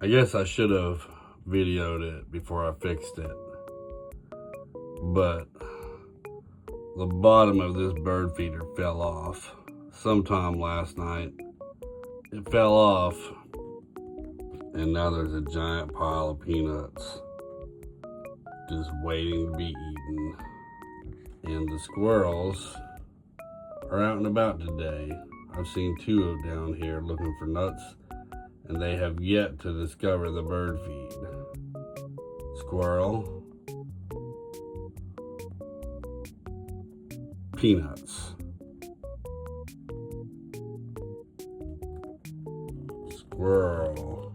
I guess I should have videoed it before I fixed it, but the bottom of this bird feeder fell off sometime last night. It fell off, and now there's a giant pile of peanuts just waiting to be eaten. And the squirrels are out and about today. I've seen two down here looking for nuts, and they have yet to discover the bird feed. Squirrel, peanuts. Squirrel.